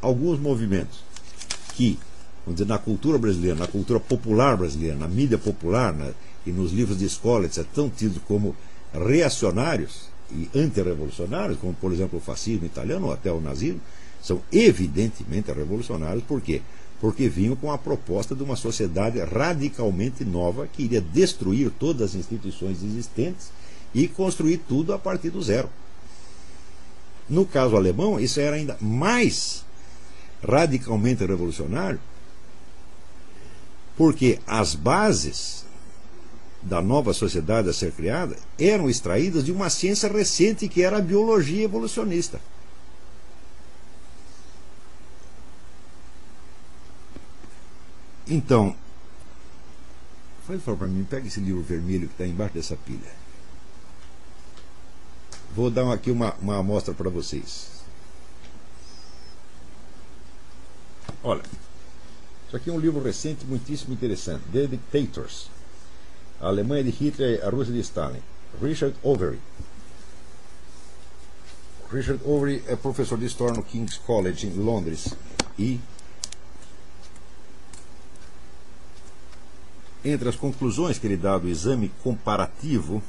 alguns movimentos que, vamos dizer, na cultura brasileira, na cultura popular brasileira, na mídia popular, e nos livros de escola, etc., são tidos como reacionários e antirrevolucionários, como por exemplo o fascismo italiano ou até o nazismo, são evidentemente revolucionários. Por quê? Porque vinham com a proposta de uma sociedade radicalmente nova que iria destruir todas as instituições existentes e construir tudo a partir do zero. No caso alemão, isso era ainda mais radicalmente revolucionário, porque as bases da nova sociedade a ser criada eram extraídas de uma ciência recente que era a biologia evolucionista. Então, fala para mim, pega esse livro vermelho que está embaixo dessa pilha. Vou dar aqui uma amostra para vocês. Olha, isso aqui é um livro recente, muitíssimo interessante, The Dictators, a Alemanha de Hitler e a Rússia de Stalin, Richard Overy. Richard Overy é professor de história no King's College em Londres e entre as conclusões que ele dá do exame comparativo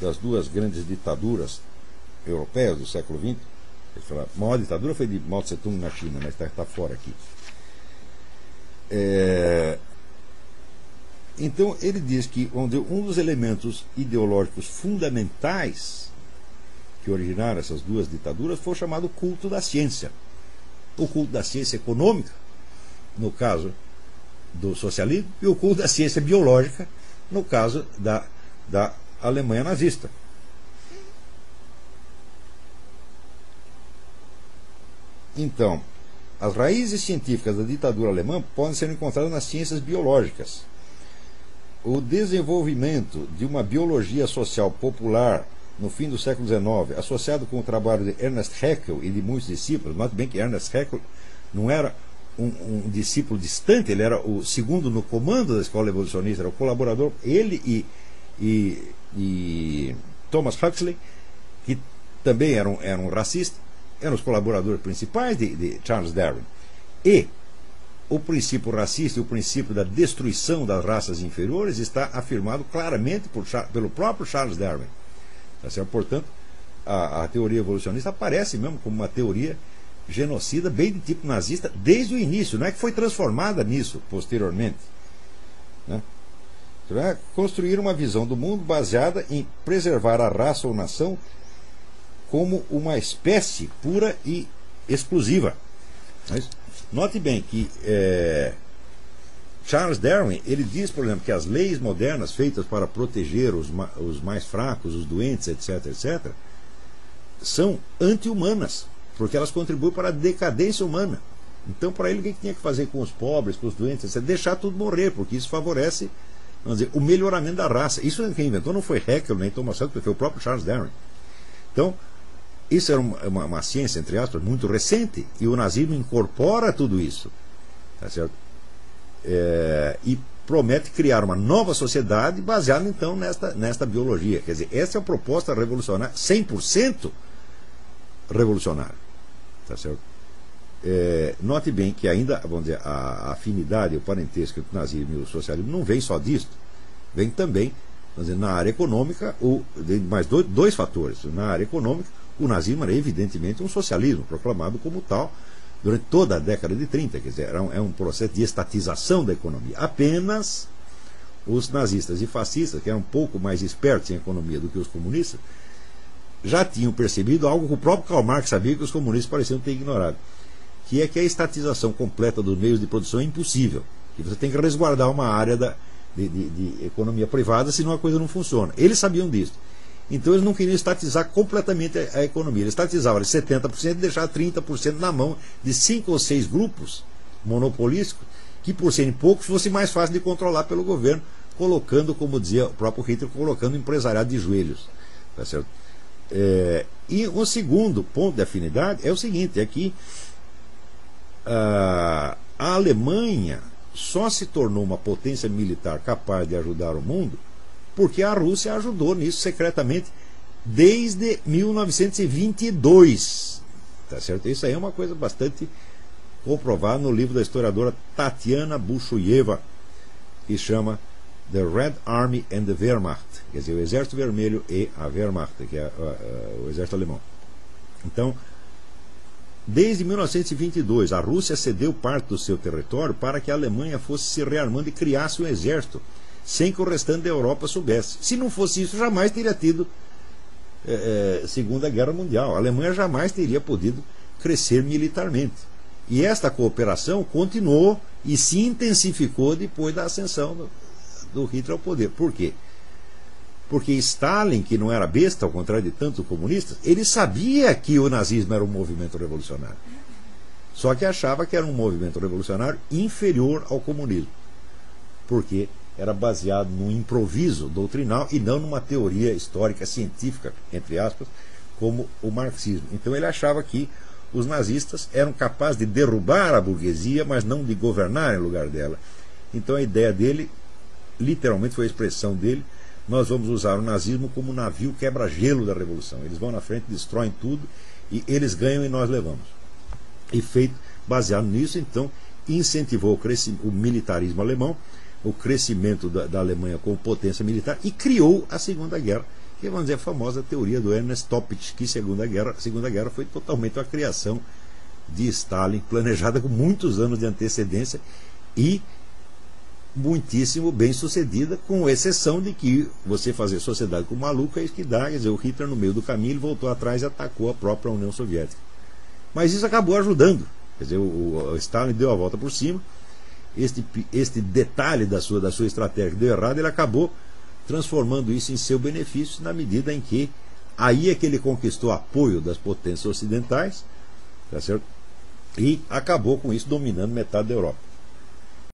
das duas grandes ditaduras europeias do século XX, ele fala, a maior ditadura foi de Mao Tse-tung na China, mas está fora aqui. Então ele diz que um dos elementos ideológicos fundamentais que originaram essas duas ditaduras foi o chamado culto da ciência. O culto da ciência econômica, no caso do socialismo, e o culto da ciência biológica, no caso da Alemanha nazista. Então, as raízes científicas da ditadura alemã podem ser encontradas nas ciências biológicas. O desenvolvimento de uma biologia social popular no fim do século XIX, associado com o trabalho de Ernst Haeckel e de muitos discípulos, note bem que Ernst Haeckel não era um discípulo distante, ele era o segundo no comando da escola evolucionista, era o colaborador, ele e Thomas Huxley, que também eram racistas, eram os colaboradores principais de Charles Darwin. E o princípio racista e o princípio da destruição das raças inferiores está afirmado claramente pelo próprio Charles Darwin. Tá certo? Portanto, a teoria evolucionista aparece mesmo como uma teoria genocida, bem de tipo nazista, desde o início. Não é que foi transformada nisso posteriormente, né? Então, é construir uma visão do mundo baseada em preservar a raça ou nação como uma espécie pura e exclusiva. Mas, note bem que Charles Darwin, ele diz, por exemplo, que as leis modernas feitas para proteger os mais fracos, os doentes, etc., são anti-humanas, porque elas contribuem para a decadência humana. Então, para ele, o que tinha que fazer com os pobres, com os doentes, etc., deixar tudo morrer, porque isso favorece, vamos dizer, o melhoramento da raça. Isso quem inventou não foi Haeckel nem Thomas Huxley, foi o próprio Charles Darwin. Então, isso era uma ciência, entre aspas, muito recente, e o nazismo incorpora tudo isso, tá certo? E promete criar uma nova sociedade baseada, então, nesta biologia. Quer dizer, essa é a proposta revolucionária, 100% revolucionária, tá certo? Note bem que ainda, vamos dizer, a afinidade, o parentesco entre o nazismo e o socialismo não vem só disso, vem também, vamos dizer, na área econômica, mais dois fatores. Na área econômica, o nazismo era evidentemente um socialismo, proclamado como tal durante toda a década de 30, quer dizer, é um processo de estatização da economia. Apenas os nazistas e fascistas, que eram um pouco mais espertos em economia do que os comunistas, já tinham percebido algo que o próprio Karl Marx sabia que os comunistas pareciam ter ignorado, que é que a estatização completa dos meios de produção é impossível, que você tem que resguardar uma área de economia privada, senão a coisa não funciona. Eles sabiam disso. Então eles não queriam estatizar completamente a economia. Eles estatizavam 70% e deixavam 30% na mão de 5 ou 6 grupos monopolísticos, que por serem poucos fosse mais fácil de controlar pelo governo, colocando, como dizia o próprio Hitler, colocando o empresariado de joelhos. Tá certo? E o segundo ponto de afinidade é o seguinte, é que a Alemanha só se tornou uma potência militar capaz de ajudar o mundo porque a Rússia ajudou nisso secretamente desde 1922. tá certo? Isso aí é uma coisa bastante comprovada no livro da historiadora Tatiana Bushuyeva, que chama The Red Army and the Wehrmacht, quer dizer, o Exército Vermelho e a Wehrmacht, que é o exército alemão. Então, desde 1922, a Rússia cedeu parte do seu território para que a Alemanha fosse se rearmando e criasse um exército, sem que o restante da Europa soubesse. Se não fosse isso, jamais teria tido Segunda Guerra Mundial. A Alemanha jamais teria podido crescer militarmente. E esta cooperação continuou e se intensificou depois da ascensão do Hitler ao poder. Por quê? Porque Stalin, que não era besta, ao contrário de tantos comunistas, ele sabia que o nazismo era um movimento revolucionário. Só que achava que era um movimento revolucionário inferior ao comunismo. Porque era baseado num improviso doutrinal e não numa teoria histórica, científica, entre aspas, como o marxismo. Então ele achava que os nazistas eram capazes de derrubar a burguesia, mas não de governar em lugar dela. Então a ideia dele, literalmente foi a expressão dele: nós vamos usar o nazismo como navio quebra-gelo da revolução. Eles vão na frente, destroem tudo e eles ganham e nós levamos. E feito, baseado nisso, então, incentivou o militarismo alemão, o crescimento da Alemanha como potência militar, e criou a Segunda Guerra, que vamos dizer a famosa teoria do Ernest Toppich, que a Segunda Guerra foi totalmente a criação de Stalin, planejada com muitos anos de antecedência e muitíssimo bem sucedida, com exceção de que você fazer sociedade com o maluco é isso que dá. Quer dizer, o Hitler, no meio do caminho, ele voltou atrás e atacou a própria União Soviética. Mas isso acabou ajudando. Quer dizer, o Stalin deu a volta por cima. Este detalhe da sua estratégia que deu errado, ele acabou transformando isso em seu benefício, na medida em que aí é que ele conquistou apoio das potências ocidentais, tá certo? E acabou com isso dominando metade da Europa.